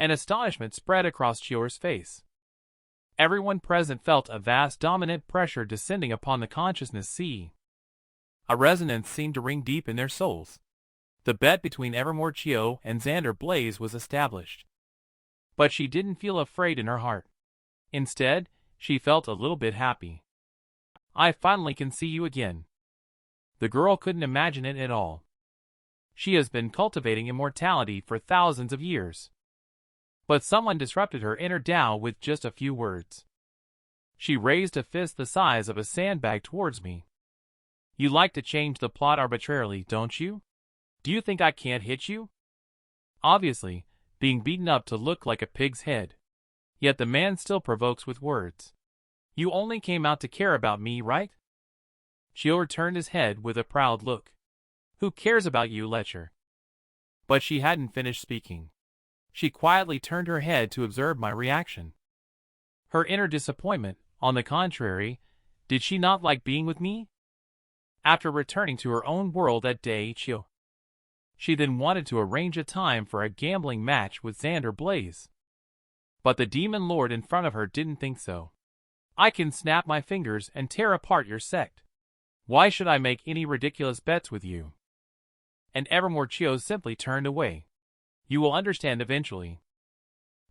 and astonishment spread across Qiu's face. Everyone present felt a vast dominant pressure descending upon the consciousness sea. A resonance seemed to ring deep in their souls. The bet between Evermore Qiu and Xander Blaze was established. But she didn't feel afraid in her heart. Instead, she felt a little bit happy. I finally can see you again. The girl couldn't imagine it at all. She has been cultivating immortality for thousands of years. But someone disrupted her inner Tao with just a few words. She raised a fist the size of a sandbag towards me. You like to change the plot arbitrarily, don't you? Do you think I can't hit you? Obviously, being beaten up to look like a pig's head. Yet the man still provokes with words. You only came out to care about me, right? Qiu turned his head with a proud look. Who cares about you, lecher? But she hadn't finished speaking. She quietly turned her head to observe my reaction. Her inner disappointment, on the contrary, did she not like being with me? After returning to her own world that day, she then wanted to arrange a time for a gambling match with Xander Blaze. But the demon lord in front of her didn't think so. I can snap my fingers and tear apart your sect. Why should I make any ridiculous bets with you? And Evermore Qiu simply turned away. You will understand eventually.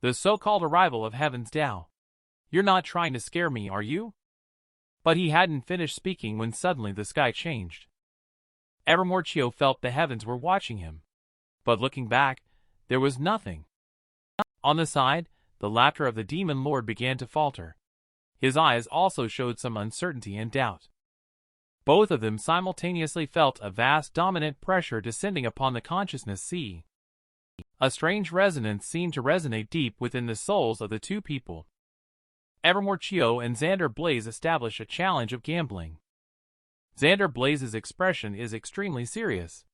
The so-called arrival of Heaven's Tao. You're not trying to scare me, are you? But he hadn't finished speaking when suddenly the sky changed. Evermore Qiu felt the heavens were watching him. But looking back, there was nothing. On the side, the laughter of the demon lord began to falter. His eyes also showed some uncertainty and doubt. Both of them simultaneously felt a vast dominant pressure descending upon the consciousness sea. A strange resonance seemed to resonate deep within the souls of the two people. Evermore Qiu and Xander Blaze establish a challenge of gambling. Xander Blaze's expression is extremely serious.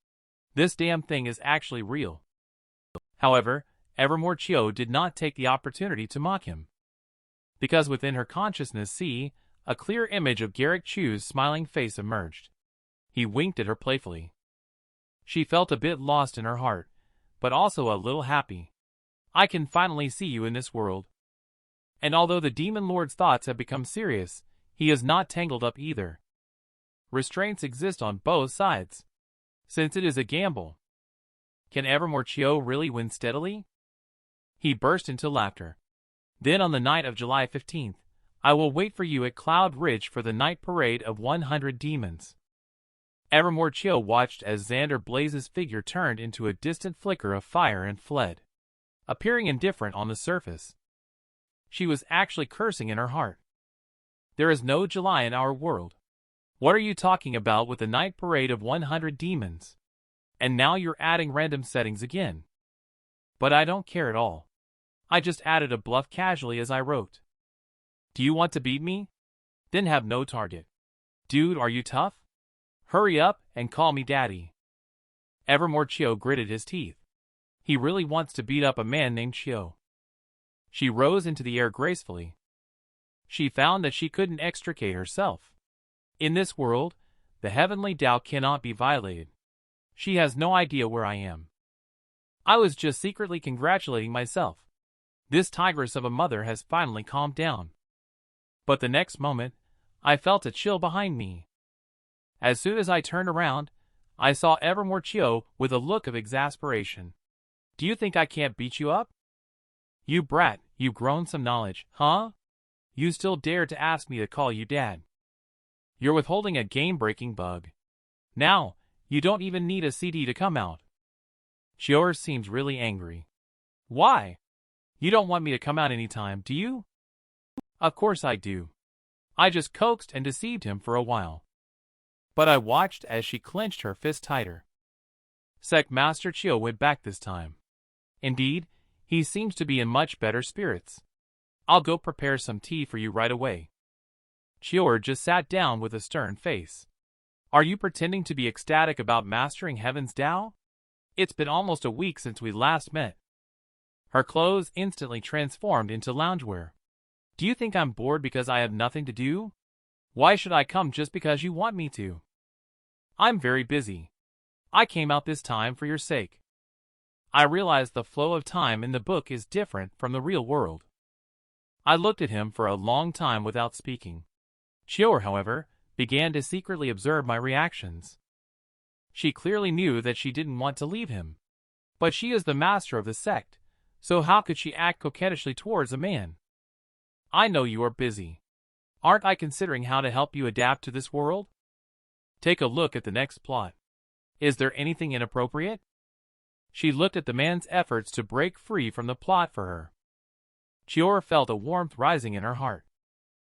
This damn thing is actually real. However, Evermore Qiu did not take the opportunity to mock him. Because within her consciousness sea, a clear image of Garrick Chu's smiling face emerged. He winked at her playfully. She felt a bit lost in her heart, but also a little happy. I can finally see you in this world. And although the demon lord's thoughts have become serious, he is not tangled up either. Restraints exist on both sides, since it is a gamble. Can Evermore Qiu really win steadily? He burst into laughter. Then on the night of July 15th, I will wait for you at Cloud Ridge for the night parade of 100 demons. Evermore Qiu watched as Xander Blaze's figure turned into a distant flicker of fire and fled, appearing indifferent on the surface. She was actually cursing in her heart. There is no July in our world. What are you talking about with the night parade of 100 demons? And now you're adding random settings again. But I don't care at all. I just added a bluff casually as I wrote. Do you want to beat me? Then have no target. Dude, are you tough? Hurry up and call me daddy. Evermore Qiu gritted his teeth. He really wants to beat up a man named Qiu. She rose into the air gracefully. She found that she couldn't extricate herself. In this world, the heavenly Tao cannot be violated. She has no idea where I am. I was just secretly congratulating myself. This tigress of a mother has finally calmed down. But the next moment, I felt a chill behind me. As soon as I turned around, I saw Evermore Qiu with a look of exasperation. Do you think I can't beat you up? You brat, you've grown some knowledge, huh? You still dare to ask me to call you dad. You're withholding a game-breaking bug. Now, you don't even need a CD to come out. Qiu seems really angry. Why? You don't want me to come out anytime, do you? Of course I do. I just coaxed and deceived him for a while. But I watched as she clenched her fist tighter. Sect Master Qiu went back this time. Indeed, he seems to be in much better spirits. I'll go prepare some tea for you right away. Qiu just sat down with a stern face. Are you pretending to be ecstatic about mastering Heaven's Tao? It's been almost a week since we last met. Her clothes instantly transformed into loungewear. Do you think I'm bored because I have nothing to do? Why should I come just because you want me to? I'm very busy. I came out this time for your sake. I realized the flow of time in the book is different from the real world. I looked at him for a long time without speaking. Qiu, however, began to secretly observe my reactions. She clearly knew that she didn't want to leave him. But she is the master of the sect, so how could she act coquettishly towards a man? I know you are busy. Aren't I considering how to help you adapt to this world? Take a look at the next plot. Is there anything inappropriate? She looked at the man's efforts to break free from the plot for her. Qiu felt a warmth rising in her heart.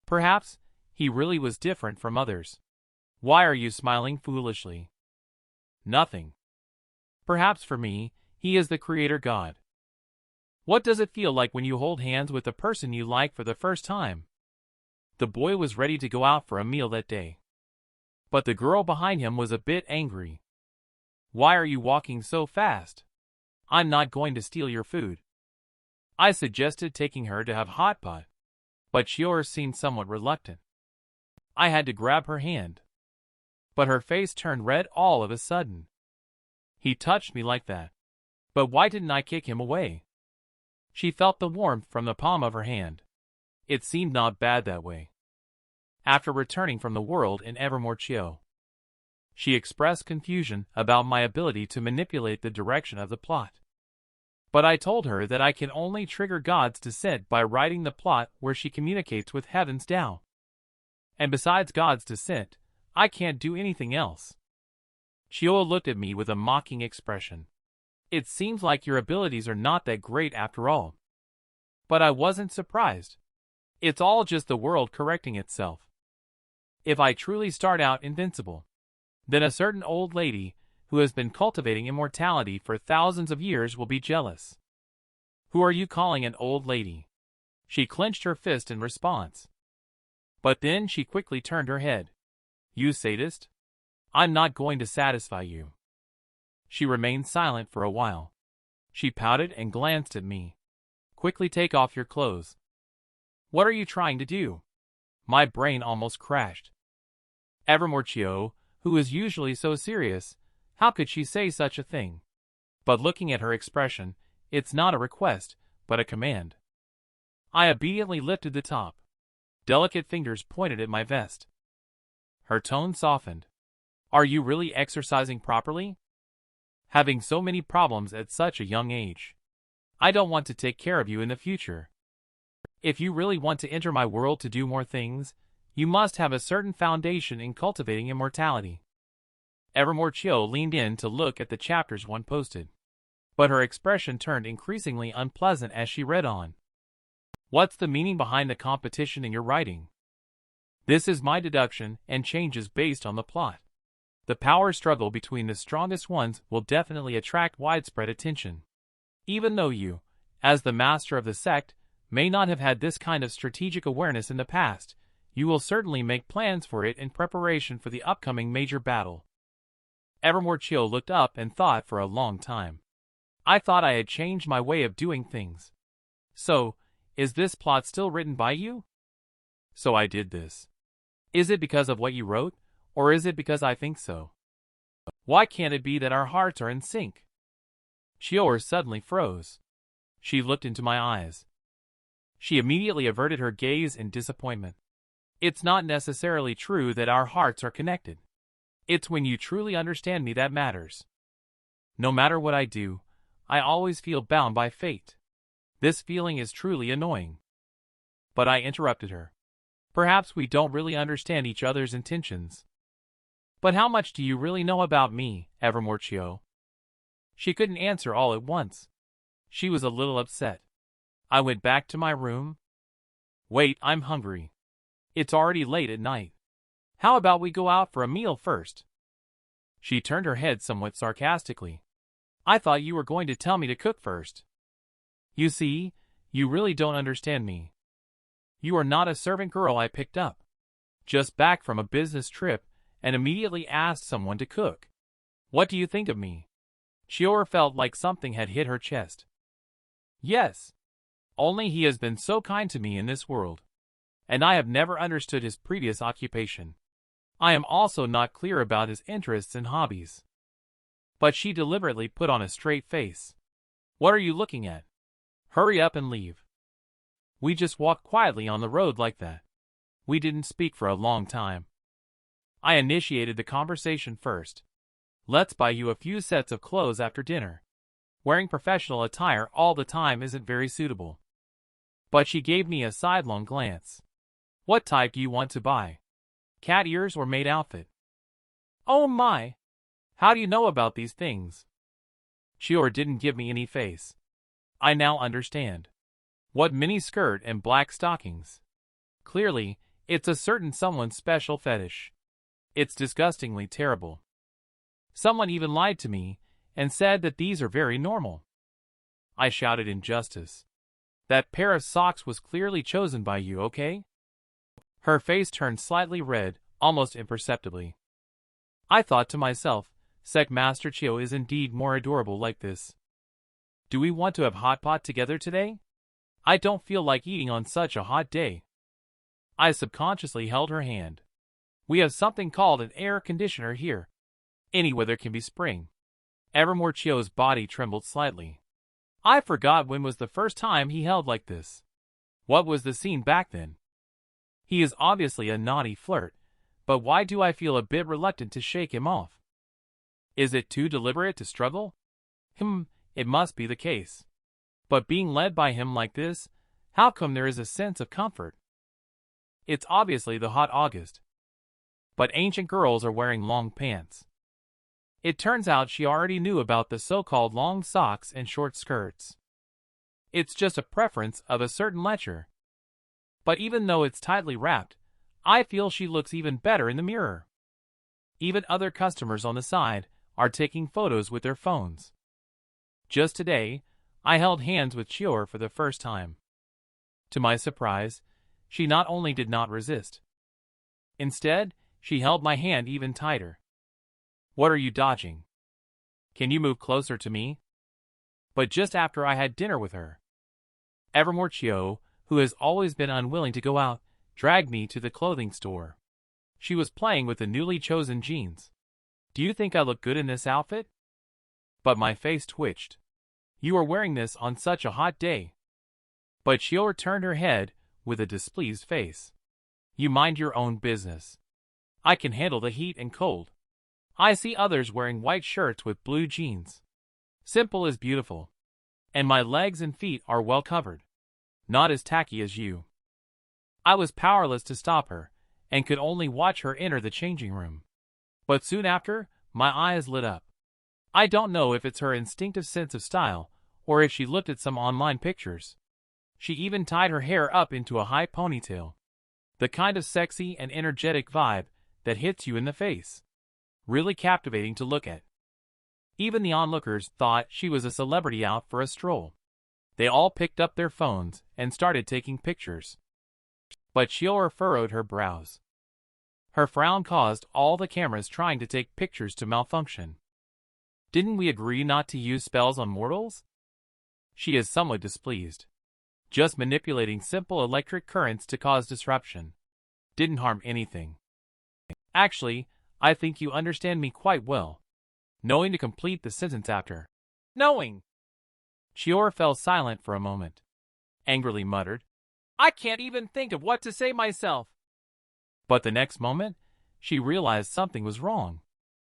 Perhaps he really was different from others. Why are you smiling foolishly? Nothing. Perhaps for me, he is the creator god. What does it feel like when you hold hands with the person you like for the first time? The boy was ready to go out for a meal that day. But the girl behind him was a bit angry. Why are you walking so fast? I'm not going to steal your food. I suggested taking her to have hot pot, but Qiu seemed somewhat reluctant. I had to grab her hand. But her face turned red all of a sudden. He touched me like that. But why didn't I kick him away? She felt the warmth from the palm of her hand. It seemed not bad that way. After returning from the world in Evermore Qiu, she expressed confusion about my ability to manipulate the direction of the plot. But I told her that I can only trigger God's descent by writing the plot where she communicates with Heaven's Tao. And besides God's descent, I can't do anything else. Qiu looked at me with a mocking expression. It seems like your abilities are not that great after all. But I wasn't surprised. It's all just the world correcting itself. If I truly start out invincible, then a certain old lady who has been cultivating immortality for thousands of years will be jealous. Who are you calling an old lady? She clenched her fist in response. But then she quickly turned her head. You sadist? I'm not going to satisfy you. She remained silent for a while. She pouted and glanced at me. Quickly take off your clothes. What are you trying to do? My brain almost crashed. Evermore Qiu, who is usually so serious, how could she say such a thing? But looking at her expression, it's not a request, but a command. I obediently lifted the top. Delicate fingers pointed at my vest. Her tone softened. Are you really exercising properly? Having so many problems at such a young age. I don't want to take care of you in the future. If you really want to enter my world to do more things, you must have a certain foundation in cultivating immortality. Evermore Qiu leaned in to look at the chapters one posted. But her expression turned increasingly unpleasant as she read on. What's the meaning behind the competition in your writing? This is my deduction and changes based on the plot. The power struggle between the strongest ones will definitely attract widespread attention. Even though you, as the master of the sect, may not have had this kind of strategic awareness in the past, you will certainly make plans for it in preparation for the upcoming major battle. Evermore Qiu looked up and thought for a long time. I thought I had changed my way of doing things. So, is this plot still written by you? So I did this. Is it because of what you wrote, or is it because I think so? Why can't it be that our hearts are in sync? Qiu suddenly froze. She looked into my eyes. She immediately averted her gaze in disappointment. It's not necessarily true that our hearts are connected. It's when you truly understand me that matters. No matter what I do, I always feel bound by fate. This feeling is truly annoying. But I interrupted her. Perhaps we don't really understand each other's intentions. But how much do you really know about me, Evermore Qiu? She couldn't answer all at once. She was a little upset. I went back to my room. Wait, I'm hungry. It's already late at night. How about we go out for a meal first? She turned her head somewhat sarcastically. I thought you were going to tell me to cook first. You see, you really don't understand me. You are not a servant girl I picked up, just back from a business trip, and immediately asked someone to cook. What do you think of me? Qiu felt like something had hit her chest. Yes. Only he has been so kind to me in this world. And I have never understood his previous occupation. I am also not clear about his interests and hobbies. But she deliberately put on a straight face. What are you looking at? Hurry up and leave. We just walked quietly on the road like that. We didn't speak for a long time. I initiated the conversation first. Let's buy you a few sets of clothes after dinner. Wearing professional attire all the time isn't very suitable. But she gave me a sidelong glance. What type do you want to buy? Cat ears or maid outfit? Oh my! How do you know about these things? Qiu didn't give me any face. I now understand. What mini skirt and black stockings? Clearly, it's a certain someone's special fetish. It's disgustingly terrible. Someone even lied to me and said that these are very normal. I shouted injustice. That pair of socks was clearly chosen by you, okay? Her face turned slightly red, almost imperceptibly. I thought to myself, Sect Master Qiu is indeed more adorable like this. Do we want to have hot pot together today? I don't feel like eating on such a hot day. I subconsciously held her hand. We have something called an air conditioner here. Any weather can be spring. Evermore Qiu's body trembled slightly. I forgot when was the first time he held like this. What was the scene back then? He is obviously a naughty flirt, but why do I feel a bit reluctant to shake him off? Is it too deliberate to struggle? It must be the case. But being led by him like this, how come there is a sense of comfort? It's obviously the hot August. But ancient girls are wearing long pants. It turns out she already knew about the so-called long socks and short skirts. It's just a preference of a certain lecher. But even though it's tightly wrapped, I feel she looks even better in the mirror. Even other customers on the side are taking photos with their phones. Just today, I held hands with Qiu for the first time. To my surprise, she not only did not resist. Instead, she held my hand even tighter. What are you dodging? Can you move closer to me? But just after I had dinner with her. Evermore Qiu, who has always been unwilling to go out, dragged me to the clothing store. She was playing with the newly chosen jeans. Do you think I look good in this outfit? But my face twitched. You are wearing this on such a hot day. But Qiu turned her head with a displeased face. You mind your own business. I can handle the heat and cold. I see others wearing white shirts with blue jeans. Simple is beautiful. And my legs and feet are well covered. Not as tacky as you. I was powerless to stop her, and could only watch her enter the changing room. But soon after, my eyes lit up. I don't know if it's her instinctive sense of style, or if she looked at some online pictures. She even tied her hair up into a high ponytail. The kind of sexy and energetic vibe that hits you in the face. Really captivating to look at. Even the onlookers thought she was a celebrity out for a stroll. They all picked up their phones and started taking pictures. But Qiu furrowed her brows. Her frown caused all the cameras trying to take pictures to malfunction. Didn't we agree not to use spells on mortals? She is somewhat displeased. Just manipulating simple electric currents to cause disruption. Didn't harm anything. Actually, I think you understand me quite well. Knowing to complete the sentence after. Knowing. Qiu fell silent for a moment. Angrily muttered. I can't even think of what to say myself. But the next moment, she realized something was wrong.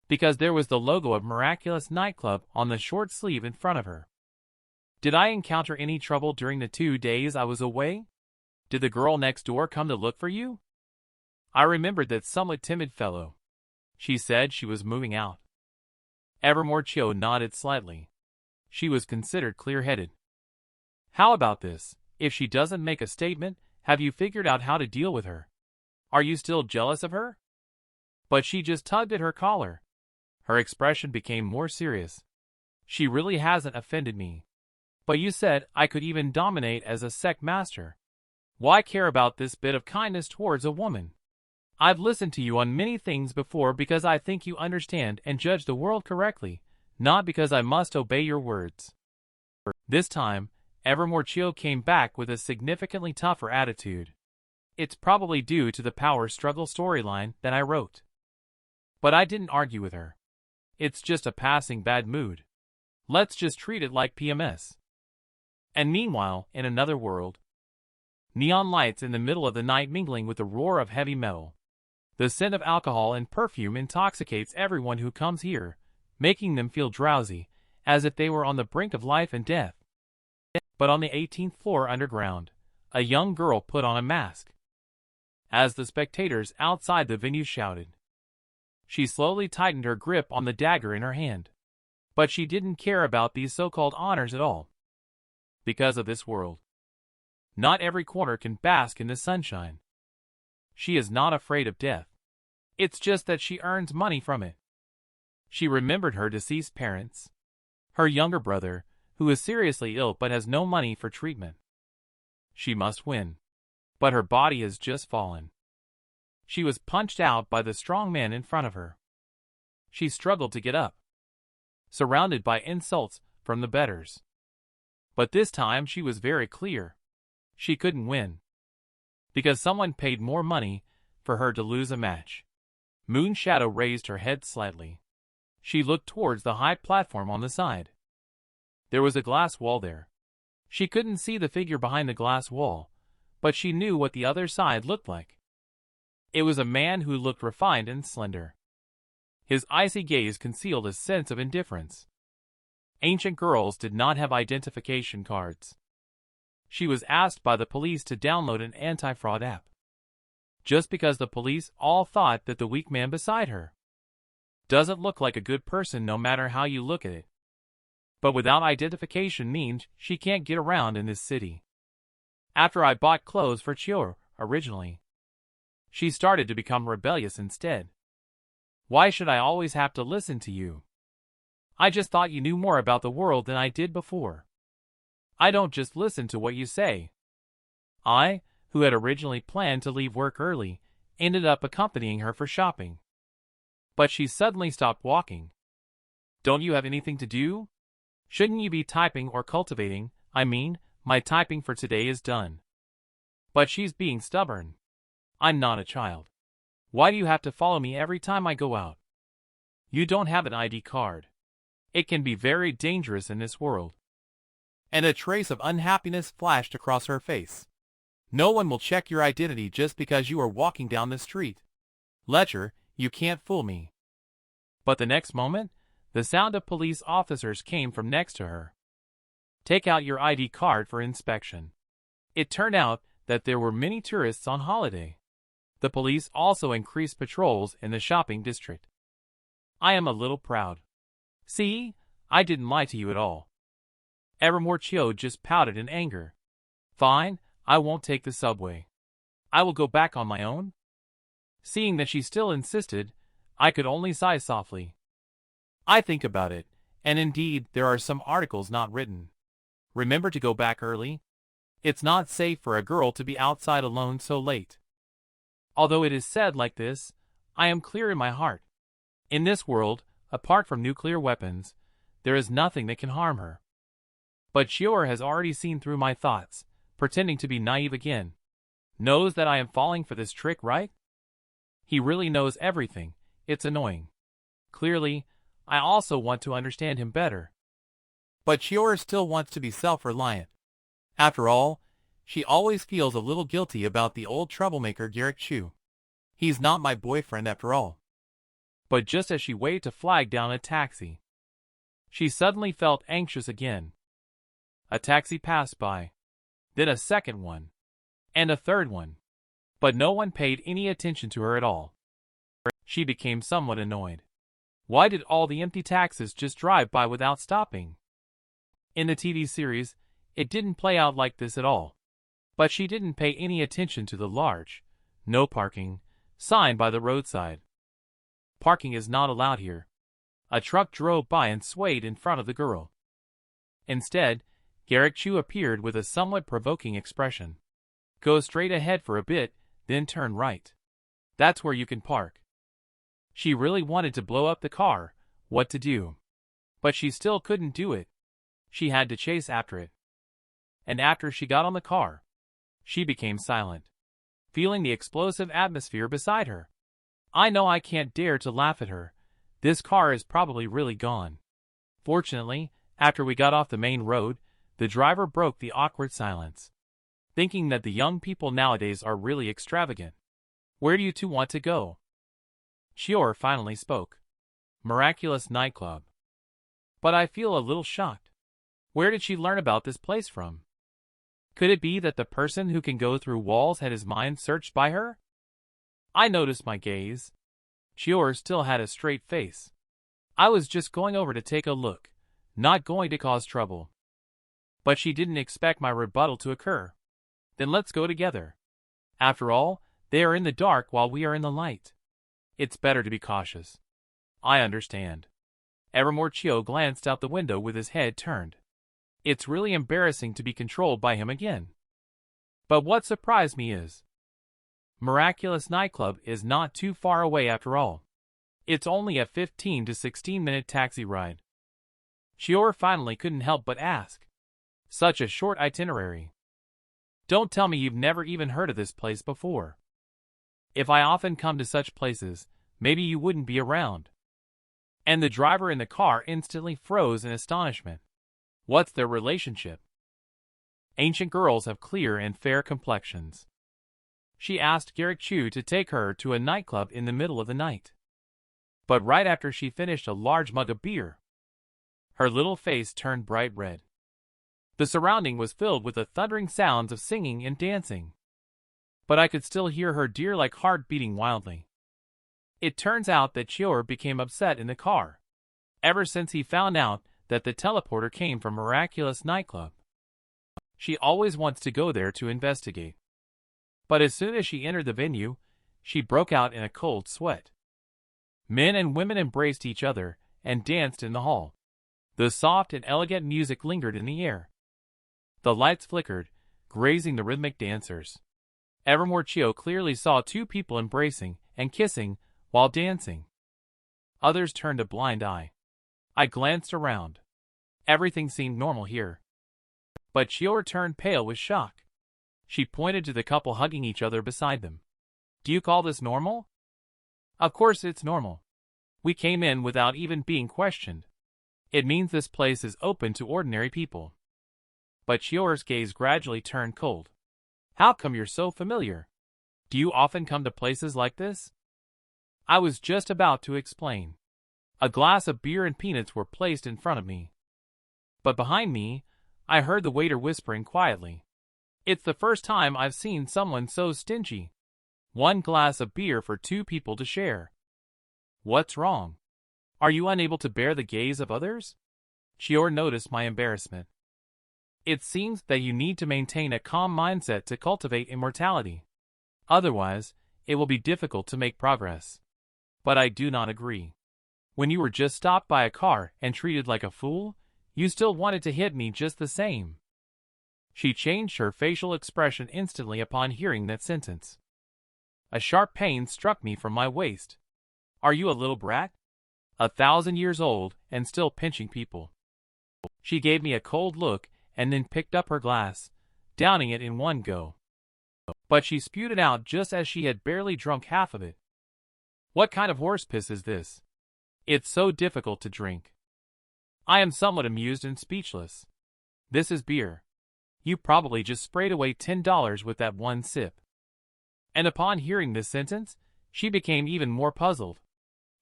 Because there was the logo of Miraculous Nightclub on the short sleeve in front of her. Did I encounter any trouble during the 2 days I was away? Did the girl next door come to look for you? I remembered that somewhat timid fellow. She said she was moving out. Evermore Qiu nodded slightly. She was considered clear-headed. How about this? If she doesn't make a statement, have you figured out how to deal with her? Are you still jealous of her? But she just tugged at her collar. Her expression became more serious. She really hasn't offended me. But you said I could even dominate as a sect master. Why care about this bit of kindness towards a woman? I've listened to you on many things before because I think you understand and judge the world correctly, not because I must obey your words. This time, Evermore Qiu came back with a significantly tougher attitude. It's probably due to the power struggle storyline that I wrote. But I didn't argue with her. It's just a passing bad mood. Let's just treat it like PMS. And meanwhile, in another world, neon lights in the middle of the night mingling with the roar of heavy metal. The scent of alcohol and perfume intoxicates everyone who comes here, making them feel drowsy, as if they were on the brink of life and death. But on the 18th floor underground, a young girl put on a mask. As the spectators outside the venue shouted, she slowly tightened her grip on the dagger in her hand. But she didn't care about these so-called honors at all. Because of this world, not every corner can bask in the sunshine. She is not afraid of death. It's just that she earns money from it. She remembered her deceased parents, her younger brother, who is seriously ill but has no money for treatment. She must win. But her body has just fallen. She was punched out by the strong man in front of her. She struggled to get up, surrounded by insults from the bettors. But this time she was very clear. She couldn't win. Because someone paid more money for her to lose a match. Moon Shadow raised her head slightly. She looked towards the high platform on the side. There was a glass wall there. She couldn't see the figure behind the glass wall, but she knew what the other side looked like. It was a man who looked refined and slender. His icy gaze concealed a sense of indifference. Ancient girls did not have identification cards. She was asked by the police to download an anti-fraud app. Just because the police all thought that the weak man beside her doesn't look like a good person no matter how you look at it. But without identification means she can't get around in this city. After I bought clothes for Qiu originally, she started to become rebellious instead. Why should I always have to listen to you? I just thought you knew more about the world than I did before. I don't just listen to what you say. I, who had originally planned to leave work early, ended up accompanying her for shopping. But she suddenly stopped walking. Don't you have anything to do? Shouldn't you be typing or cultivating? I mean, my typing for today is done. But she's being stubborn. I'm not a child. Why do you have to follow me every time I go out? You don't have an ID card. It can be very dangerous in this world. And a trace of unhappiness flashed across her face. No one will check your identity just because you are walking down the street. Ledger, you can't fool me. But the next moment, the sound of police officers came from next to her. Take out your ID card for inspection. It turned out that there were many tourists on holiday. The police also increased patrols in the shopping district. I am a little proud. See, I didn't lie to you at all. Evermore Qiu just pouted in anger. Fine, I won't take the subway. I will go back on my own. Seeing that she still insisted, I could only sigh softly. I think about it, and indeed there are some articles not written. Remember to go back early. It's not safe for a girl to be outside alone so late. Although it is said like this, I am clear in my heart. In this world, apart from nuclear weapons, there is nothing that can harm her. But Qiu has already seen through my thoughts, pretending to be naive again. Knows that I am falling for this trick, right? He really knows everything. It's annoying. Clearly, I also want to understand him better. But Qiu still wants to be self-reliant. After all, she always feels a little guilty about the old troublemaker Garrick Chu. He's not my boyfriend after all. But just as she waited to flag down a taxi, she suddenly felt anxious again. A taxi passed by, then a second one, and a third one. But no one paid any attention to her at all. She became somewhat annoyed. Why did all the empty taxis just drive by without stopping? In the TV series, it didn't play out like this at all. But she didn't pay any attention to the large, "No parking," sign by the roadside. Parking is not allowed here. A truck drove by and swayed in front of the girl. Instead, Garrick Chu appeared with a somewhat provoking expression. Go straight ahead for a bit, then turn right. That's where you can park. She really wanted to blow up the car, what to do. But she still couldn't do it. She had to chase after it. And after she got on the car, she became silent, feeling the explosive atmosphere beside her. I know I can't dare to laugh at her. This car is probably really gone. Fortunately, After we got off the main road, the driver broke the awkward silence, thinking that the young people nowadays are really extravagant. Where do you two want to go? Qiu finally spoke. Miraculous nightclub. But I feel a little shocked. Where did she learn about this place from? Could it be that the person who can go through walls had his mind searched by her? I noticed my gaze. Qiu still had a straight face. I was just going over to take a look, not going to cause trouble. But she didn't expect my rebuttal to occur. Then let's go together. After all, they are in the dark while we are in the light. It's better to be cautious. I understand. Evermore Qiu glanced out the window with his head turned. It's really embarrassing to be controlled by him again. But what surprised me is, Miraculous Nightclub is not too far away after all. It's only a 15 to 16-minute taxi ride. Qiu finally couldn't help but ask. Such a short itinerary. Don't tell me you've never even heard of this place before. If I often come to such places, maybe you wouldn't be around. And the driver in the car instantly froze in astonishment. What's their relationship? Ancient girls have clear and fair complexions. She asked Garrick Chu to take her to a nightclub in the middle of the night. But right after she finished a large mug of beer, her little face turned bright red. The surrounding was filled with the thundering sounds of singing and dancing. But I could still hear her deer-like heart beating wildly. It turns out that Qiu became upset in the car, ever since he found out that the teleporter came from Miraculous Nightclub. She always wants to go there to investigate. But as soon as she entered the venue, she broke out in a cold sweat. Men and women embraced each other and danced in the hall. The soft and elegant music lingered in the air. The lights flickered, grazing the rhythmic dancers. Evermore Qiu clearly saw two people embracing and kissing while dancing. Others turned a blind eye. I glanced around. Everything seemed normal here. But Qiu turned pale with shock. She pointed to the couple hugging each other beside them. Do you call this normal? Of course it's normal. We came in without even being questioned. It means this place is open to ordinary people. But Qiu's gaze gradually turned cold. How come you're so familiar? Do you often come to places like this? I was just about to explain. A glass of beer and peanuts were placed in front of me. But behind me, I heard the waiter whispering quietly. It's the first time I've seen someone so stingy. 1 glass of beer for 2 people to share. What's wrong? Are you unable to bear the gaze of others? Qiu noticed my embarrassment. It seems that you need to maintain a calm mindset to cultivate immortality. Otherwise, it will be difficult to make progress. But I do not agree. When you were just stopped by a car and treated like a fool, you still wanted to hit me just the same. She changed her facial expression instantly upon hearing that sentence. A sharp pain struck me from my waist. Are you a little brat? 1,000 years old and still pinching people. She gave me a cold look and then picked up her glass, downing it in one go. But she spewed it out just as she had barely drunk half of it. What kind of horse piss is this? It's so difficult to drink. I am somewhat amused and speechless. This is beer. You probably just sprayed away $10 with that one sip. And upon hearing this sentence, she became even more puzzled.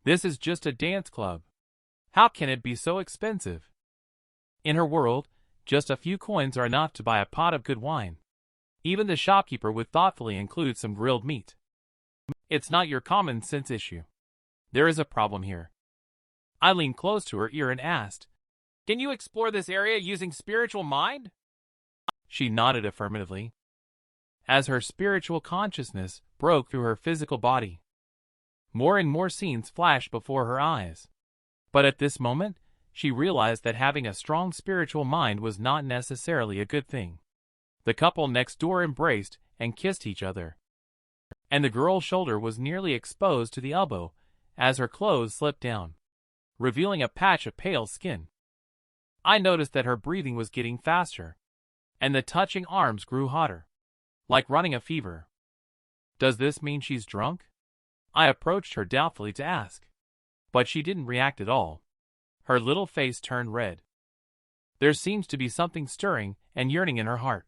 This is just a dance club. How can it be so expensive? In her world, just a few coins are enough to buy a pot of good wine. Even the shopkeeper would thoughtfully include some grilled meat. It's not your common sense issue. There is a problem here. I leaned close to her ear and asked, Can you explore this area using spiritual mind? She nodded affirmatively, as her spiritual consciousness broke through her physical body. More and more scenes flashed before her eyes. But at this moment, she realized that having a strong spiritual mind was not necessarily a good thing. The couple next door embraced and kissed each other. And the girl's shoulder was nearly exposed to the elbow as her clothes slipped down, revealing a patch of pale skin. I noticed that her breathing was getting faster, and the touching arms grew hotter, like running a fever. Does this mean she's drunk? I approached her doubtfully to ask, but she didn't react at all. Her little face turned red. There seemed to be something stirring and yearning in her heart.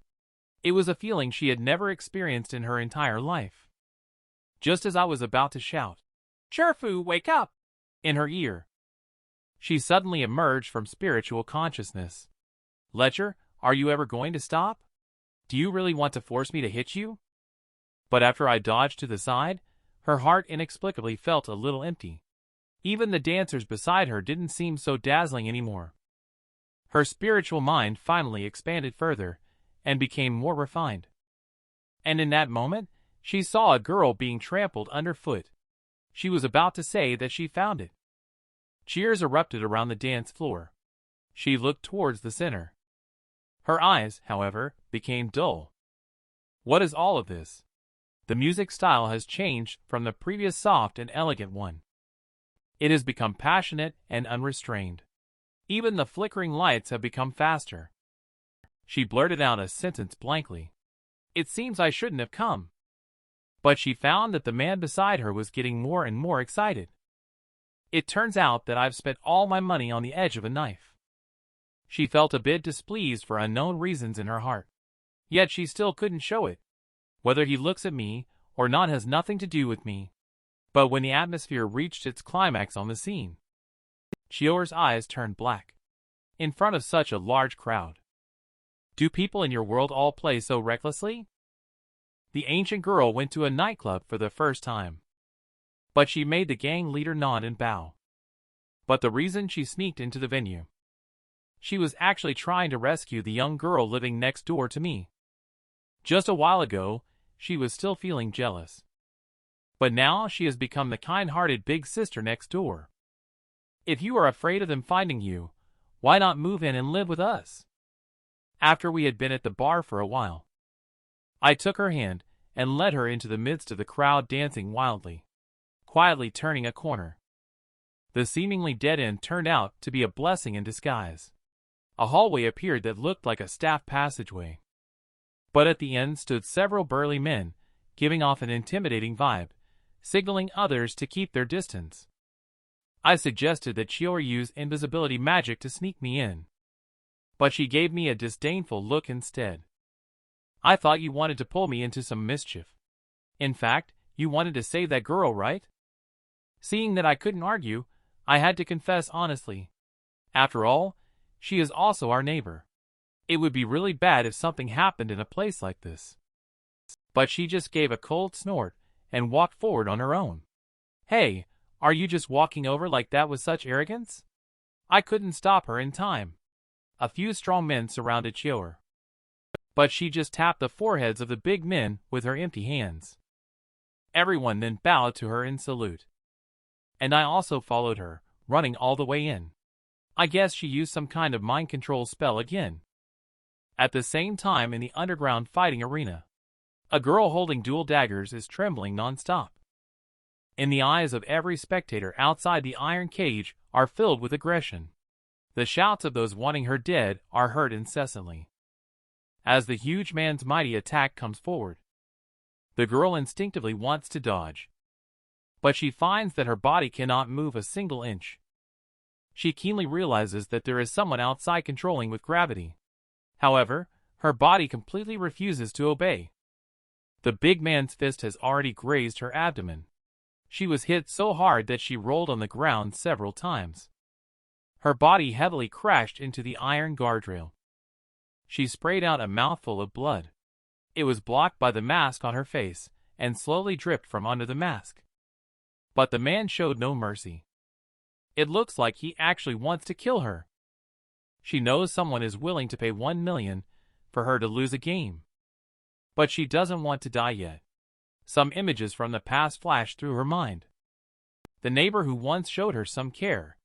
It was a feeling she had never experienced in her entire life. Just as I was about to shout, "Cherfu, wake up!" in her ear, she suddenly emerged from spiritual consciousness. "Ledger, are you ever going to stop? Do you really want to force me to hit you?" But after I dodged to the side, her heart inexplicably felt a little empty. Even the dancers beside her didn't seem so dazzling anymore. Her spiritual mind finally expanded further and became more refined. And in that moment, she saw a girl being trampled underfoot. She was about to say that she found it. Cheers erupted around the dance floor. She looked towards the center. Her eyes, however, became dull. What is all of this? The music style has changed from the previous soft and elegant one. It has become passionate and unrestrained. Even the flickering lights have become faster. She blurted out a sentence blankly. "It seems I shouldn't have come." But she found that the man beside her was getting more and more excited. "It turns out that I've spent all my money on the edge of a knife." She felt a bit displeased for unknown reasons in her heart. Yet she still couldn't show it. Whether he looks at me or not has nothing to do with me. But when the atmosphere reached its climax on the scene, Qiu's eyes turned black. In front of such a large crowd. Do people in your world all play so recklessly? The ancient girl went to a nightclub for the first time. But she made the gang leader nod and bow. But the reason she sneaked into the venue. She was actually trying to rescue the young girl living next door to me. Just a while ago, she was still feeling jealous. But now she has become the kind-hearted big sister next door. If you are afraid of them finding you, why not move in and live with us? After we had been at the bar for a while, I took her hand and led her into the midst of the crowd dancing wildly, quietly turning a corner. The seemingly dead end turned out to be a blessing in disguise. A hallway appeared that looked like a staff passageway. But at the end stood several burly men, giving off an intimidating vibe, signaling others to keep their distance. I suggested that Qiu use invisibility magic to sneak me in. But she gave me a disdainful look instead. "I thought you wanted to pull me into some mischief. In fact, you wanted to save that girl, right?" Seeing that I couldn't argue, I had to confess honestly. After all, she is also our neighbor. It would be really bad if something happened in a place like this. But she just gave a cold snort and walked forward on her own. "Hey, are you just walking over like that with such arrogance?" I couldn't stop her in time. A few strong men surrounded Qiu. But she just tapped the foreheads of the big men with her empty hands. Everyone then bowed to her in salute. And I also followed her, running all the way in. I guess she used some kind of mind control spell again. At the same time in the underground fighting arena, a girl holding dual daggers is trembling non-stop. In the eyes of every spectator outside the iron cage are filled with aggression. The shouts of those wanting her dead are heard incessantly. As the huge man's mighty attack comes forward, the girl instinctively wants to dodge. But she finds that her body cannot move a single inch. She keenly realizes that there is someone outside controlling with gravity. However, her body completely refuses to obey. The big man's fist has already grazed her abdomen. She was hit so hard that she rolled on the ground several times. Her body heavily crashed into the iron guardrail. She sprayed out a mouthful of blood. It was blocked by the mask on her face and slowly dripped from under the mask. But the man showed no mercy. It looks like he actually wants to kill her. She knows someone is willing to pay 1 million for her to lose a game. But she doesn't want to die yet. Some images from the past flashed through her mind. The neighbor who once showed her some care,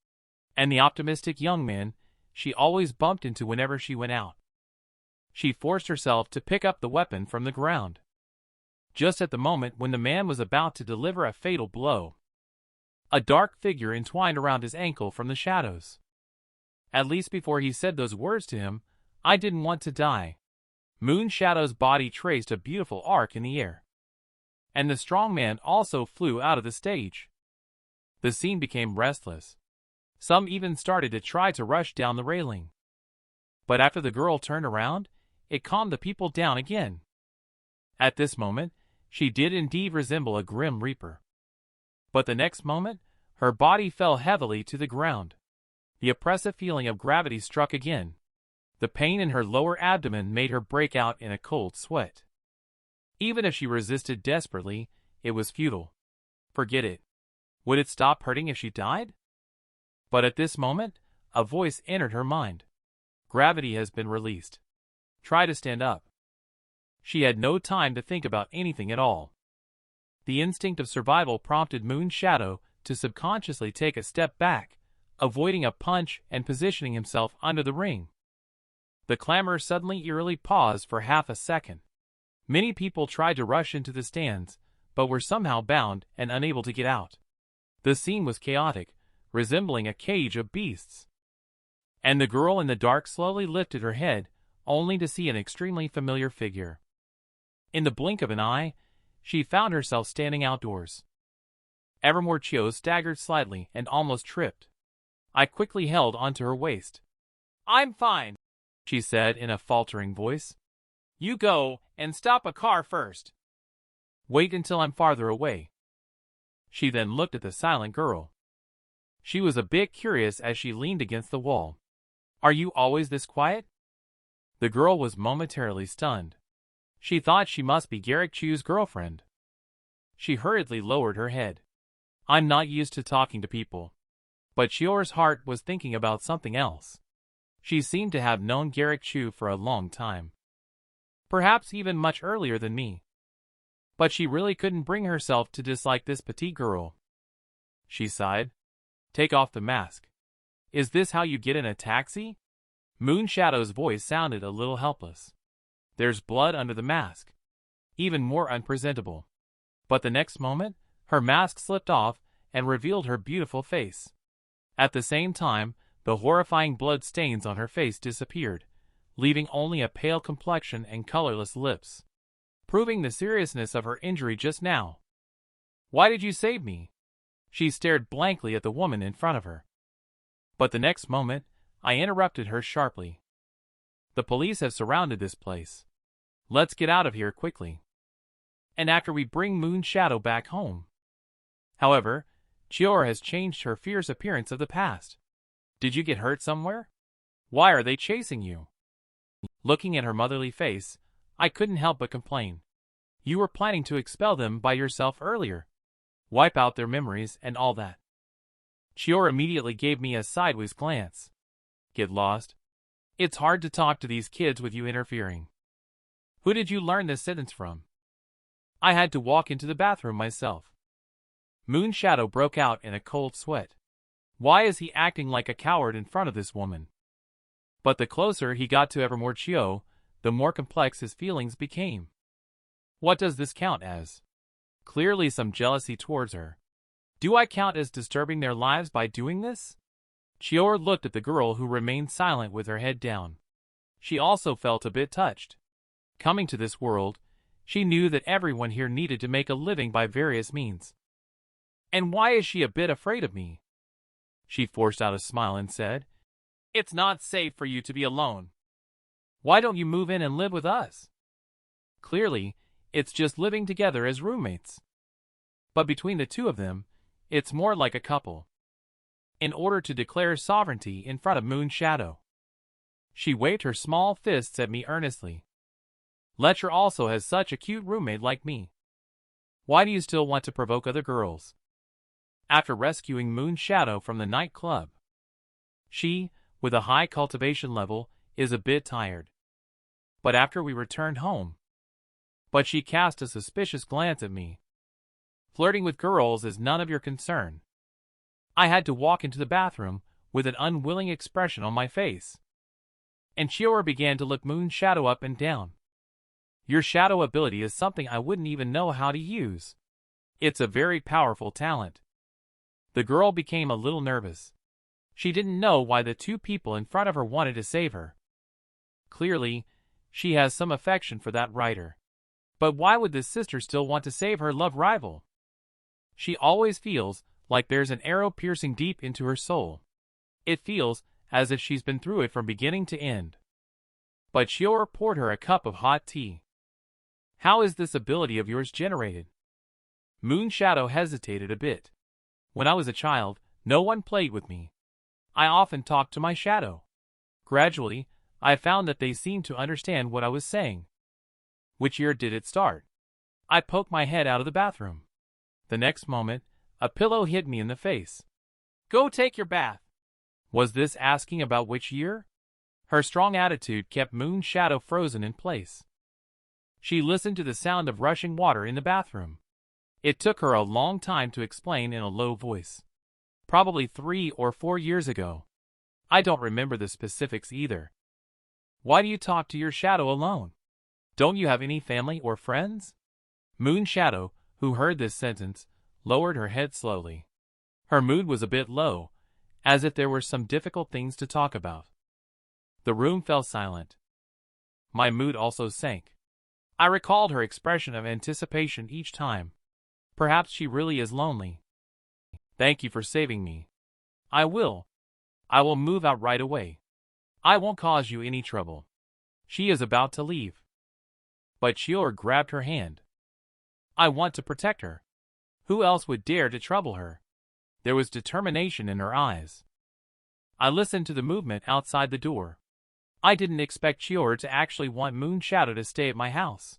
and the optimistic young man she always bumped into whenever she went out. She forced herself to pick up the weapon from the ground. Just at the moment when the man was about to deliver a fatal blow, a dark figure entwined around his ankle from the shadows. At least before he said those words to him, I didn't want to die. Moon Shadow's body traced a beautiful arc in the air. And the strong man also flew out of the stage. The scene became restless. Some even started to try to rush down the railing. But after the girl turned around, it calmed the people down again. At this moment, she did indeed resemble a grim reaper. But the next moment, her body fell heavily to the ground. The oppressive feeling of gravity struck again. The pain in her lower abdomen made her break out in a cold sweat. Even if she resisted desperately, it was futile. Forget it. Would it stop hurting if she died? But at this moment, a voice entered her mind. Gravity has been released. Try to stand up. She had no time to think about anything at all. The instinct of survival prompted Moon Shadow to subconsciously take a step back, avoiding a punch and positioning himself under the ring. The clamor suddenly eerily paused for half a second. Many people tried to rush into the stands, but were somehow bound and unable to get out. The scene was chaotic, resembling a cage of beasts. And the girl in the dark slowly lifted her head, only to see an extremely familiar figure. In the blink of an eye, she found herself standing outdoors. Evermore Qiu staggered slightly and almost tripped. I quickly held onto her waist. "I'm fine," she said in a faltering voice. "You go and stop a car first. Wait until I'm farther away." She then looked at the silent girl. She was a bit curious as she leaned against the wall. "Are you always this quiet?" The girl was momentarily stunned. She thought she must be Garrick Chu's girlfriend. She hurriedly lowered her head. "I'm not used to talking to people." But Chiyo's heart was thinking about something else. She seemed to have known Garrick Chu for a long time. Perhaps even much earlier than me. But she really couldn't bring herself to dislike this petite girl. She sighed. "Take off the mask. Is this how you get in a taxi?" Moon Shadow's voice sounded a little helpless. "There's blood under the mask." Even more unpresentable. But the next moment, her mask slipped off and revealed her beautiful face. At the same time, the horrifying blood stains on her face disappeared, leaving only a pale complexion and colorless lips, proving the seriousness of her injury just now. "Why did you save me?" She stared blankly at the woman in front of her. But the next moment, I interrupted her sharply. "The police have surrounded this place. Let's get out of here quickly. And after we bring Moon Shadow back home." However, Qiu has changed her fierce appearance of the past. "Did you get hurt somewhere? Why are they chasing you?" Looking at her motherly face, I couldn't help but complain. "You were planning to expel them by yourself earlier. Wipe out their memories and all that." Qiu immediately gave me a sideways glance. "Get lost. It's hard to talk to these kids with you interfering." "Who did you learn this sentence from?" "I had to walk into the bathroom myself." Moon Shadow broke out in a cold sweat. Why is he acting like a coward in front of this woman? But the closer he got to Evermore Qiu, the more complex his feelings became. What does this count as? Clearly some jealousy towards her. Do I count as disturbing their lives by doing this? Qiu looked at the girl who remained silent with her head down. She also felt a bit touched. Coming to this world, she knew that everyone here needed to make a living by various means. And why is she a bit afraid of me? She forced out a smile and said, "It's not safe for you to be alone. Why don't you move in and live with us?" Clearly, it's just living together as roommates. But between the two of them, it's more like a couple. In order to declare sovereignty in front of Moon Shadow. She waved her small fists at me earnestly. "Letcher also has such a cute roommate like me. Why do you still want to provoke other girls?" After rescuing Moon Shadow from the nightclub, she, with a high cultivation level, is a bit tired. But after we returned home, she cast a suspicious glance at me. "Flirting with girls is none of your concern." I had to walk into the bathroom with an unwilling expression on my face. And Qiu began to look Moon Shadow up and down. "Your shadow ability is something I wouldn't even know how to use. It's a very powerful talent." The girl became a little nervous. She didn't know why the two people in front of her wanted to save her. Clearly, she has some affection for that writer. But why would this sister still want to save her love rival? She always feels like there's an arrow piercing deep into her soul. It feels as if she's been through it from beginning to end. But Qiu poured her a cup of hot tea. How is this ability of yours generated? Moon Shadow hesitated a bit. When I was a child, no one played with me. I often talked to my shadow. Gradually, I found that they seemed to understand what I was saying. Which year did it start? I poked my head out of the bathroom. The next moment, a pillow hit me in the face. Go take your bath. Was this asking about which year? Her strong attitude kept Moon Shadow frozen in place. She listened to the sound of rushing water in the bathroom. It took her a long time to explain in a low voice. Probably 3 or 4 years ago. I don't remember the specifics either. Why do you talk to your shadow alone? Don't you have any family or friends? Moon Shadow, who heard this sentence, lowered her head slowly. Her mood was a bit low, as if there were some difficult things to talk about. The room fell silent. My mood also sank. I recalled her expression of anticipation each time. Perhaps she really is lonely. Thank you for saving me. I will move out right away. I won't cause you any trouble. She is about to leave. But Qiu grabbed her hand. I want to protect her. Who else would dare to trouble her? There was determination in her eyes. I listened to the movement outside the door. I didn't expect Qiu to actually want Moon Shadow to stay at my house.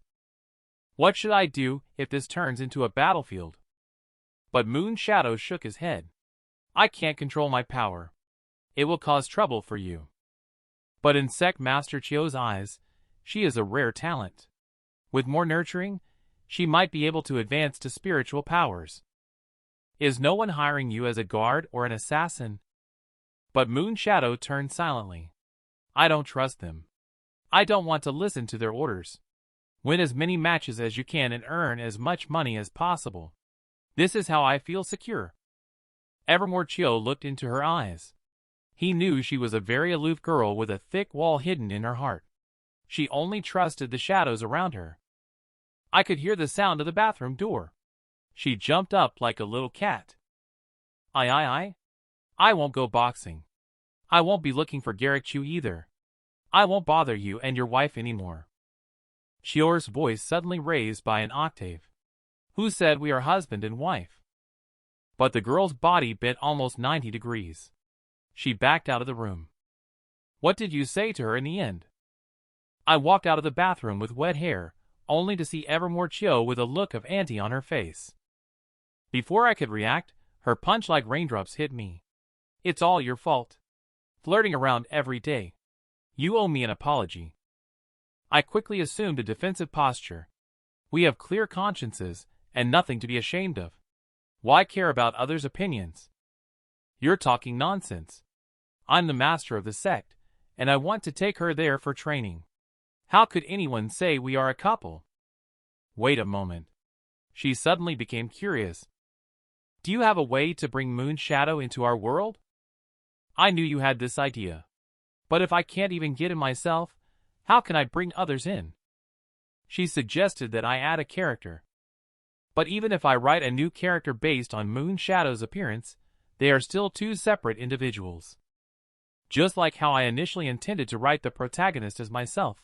What should I do if this turns into a battlefield? But Moon Shadow shook his head. I can't control my power. It will cause trouble for you. But in Sect Master Qiu's eyes, she is a rare talent. With more nurturing, she might be able to advance to spiritual powers. Is no one hiring you as a guard or an assassin? But Moon Shadow turned silently. I don't trust them. I don't want to listen to their orders. Win as many matches as you can and earn as much money as possible. This is how I feel secure. Evermore Qiu looked into her eyes. He knew she was a very aloof girl with a thick wall hidden in her heart. She only trusted the shadows around her. I could hear the sound of the bathroom door. She jumped up like a little cat. I won't go boxing. I won't be looking for Garrick Chu either. I won't bother you and your wife anymore. Qiu's voice suddenly raised by an octave. Who said we are husband and wife? But the girl's body bent almost 90 degrees. She backed out of the room. What did you say to her in the end? I walked out of the bathroom with wet hair, only to see Evermore Qiu with a look of auntie on her face. Before I could react, her punch like raindrops hit me. It's all your fault. Flirting around every day. You owe me an apology. I quickly assumed a defensive posture. We have clear consciences and nothing to be ashamed of. Why care about others' opinions? You're talking nonsense. I'm the master of the sect, and I want to take her there for training. How could anyone say we are a couple? Wait a moment. She suddenly became curious. Do you have a way to bring Moon Shadow into our world? I knew you had this idea. But if I can't even get in myself, how can I bring others in? She suggested that I add a character. But even if I write a new character based on Moon Shadow's appearance, they are still two separate individuals. Just like how I initially intended to write the protagonist as myself,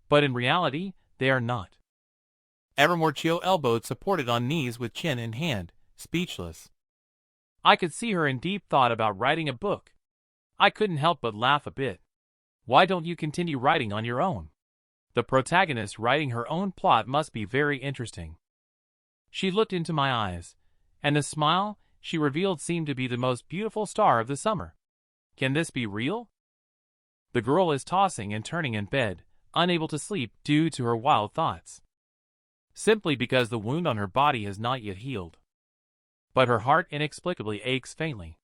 but in reality, they are not. Evermore Qiu elbowed supported on knees with chin in hand, speechless. I could see her in deep thought about writing a book. I couldn't help but laugh a bit. Why don't you continue writing on your own? The protagonist writing her own plot must be very interesting. She looked into my eyes, and the smile she revealed seemed to be the most beautiful star of the summer. Can this be real? The girl is tossing and turning in bed, unable to sleep due to her wild thoughts. Simply because the wound on her body has not yet healed. But her heart inexplicably aches faintly.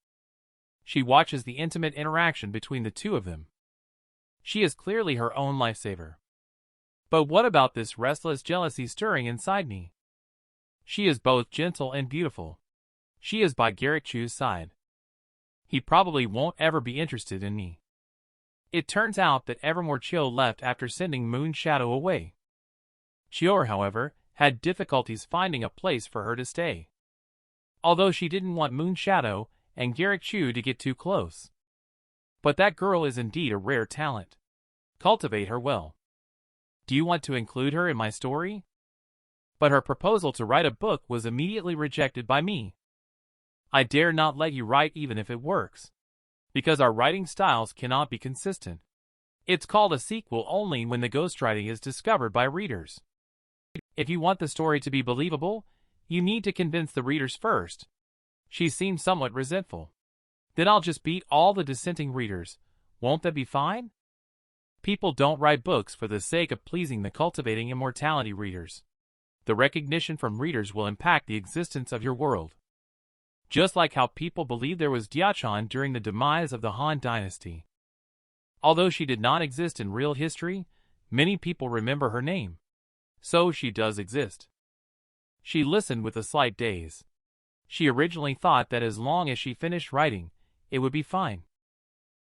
She watches the intimate interaction between the two of them. She is clearly her own lifesaver. But what about this restless jealousy stirring inside me? She is both gentle and beautiful. She is by Garrick Chu's side. He probably won't ever be interested in me. It turns out that Evermore Qiu left after sending Moon Shadow away. Qiu, however, had difficulties finding a place for her to stay. Although she didn't want Moon Shadow and Garrick Chu to get too close. But that girl is indeed a rare talent. Cultivate her well. Do you want to include her in my story? But her proposal to write a book was immediately rejected by me. I dare not let you write even if it works, because our writing styles cannot be consistent. It's called a sequel only when the ghostwriting is discovered by readers. If you want the story to be believable, you need to convince the readers first. She seemed somewhat resentful. Then I'll just beat all the dissenting readers. Won't that be fine? People don't write books for the sake of pleasing the cultivating immortality readers. The recognition from readers will impact the existence of your world. Just like how people believe there was Diachan during the demise of the Han dynasty. Although she did not exist in real history, many people remember her name. So she does exist. She listened with a slight daze. She originally thought that as long as she finished writing, it would be fine.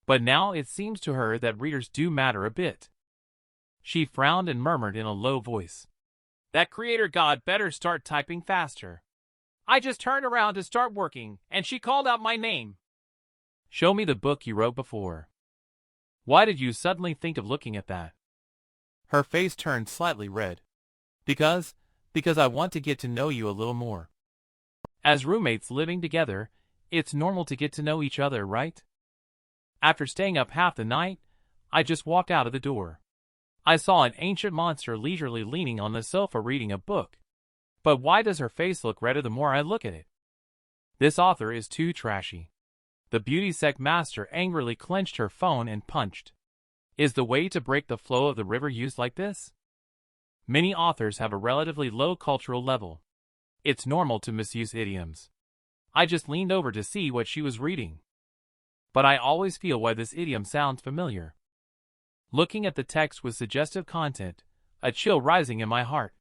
But now it seems to her that readers do matter a bit. She frowned and murmured in a low voice. That creator god better start typing faster. I just turned around to start working, and she called out my name. Show me the book you wrote before. Why did you suddenly think of looking at that? Her face turned slightly red. Because I want to get to know you a little more. As roommates living together, it's normal to get to know each other, right? After staying up half the night, I just walked out of the door. I saw an ancient monster leisurely leaning on the sofa reading a book. But why does her face look redder the more I look at it? This author is too trashy. The beauty sect master angrily clenched her phone and punched. Is the way to break the flow of the river used like this? Many authors have a relatively low cultural level. It's normal to misuse idioms. I just leaned over to see what she was reading. But I always feel why this idiom sounds familiar. Looking at the text with suggestive content, a chill rising in my heart.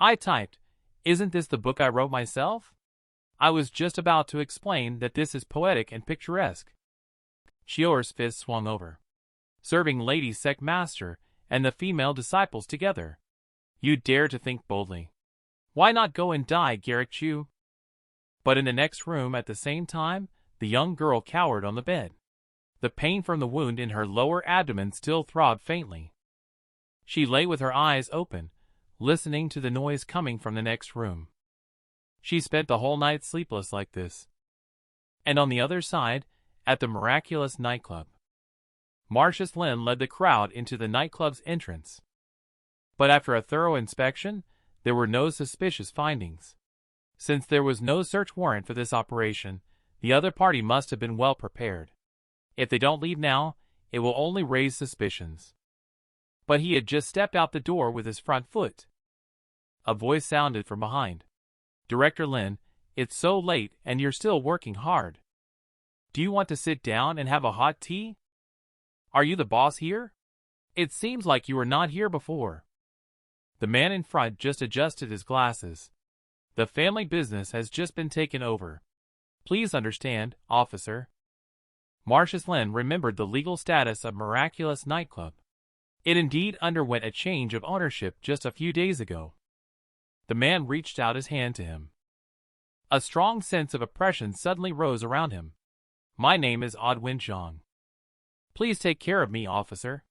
I typed, "Isn't this the book I wrote myself?" I was just about to explain that this is poetic and picturesque. Qiu's fist swung over, serving Lady Sect Master and the female disciples together. You dare to think boldly. Why not go and die, Garrick Chu? But in the next room at the same time, the young girl cowered on the bed. The pain from the wound in her lower abdomen still throbbed faintly. She lay with her eyes open, listening to the noise coming from the next room. She spent the whole night sleepless like this. And on the other side, at the miraculous nightclub, Marcius Lin led the crowd into the nightclub's entrance. But after a thorough inspection, there were no suspicious findings. Since there was no search warrant for this operation, the other party must have been well prepared. If they don't leave now, it will only raise suspicions. But he had just stepped out the door with his front foot. A voice sounded from behind. Director Lin, it's so late and you're still working hard. Do you want to sit down and have a hot tea? Are you the boss here? It seems like you were not here before. The man in front just adjusted his glasses. The family business has just been taken over. Please understand, officer. Marcius Lin remembered the legal status of Miraculous Nightclub. It indeed underwent a change of ownership just a few days ago. The man reached out his hand to him. A strong sense of oppression suddenly rose around him. My name is Odwin Zhang. Please take care of me, officer.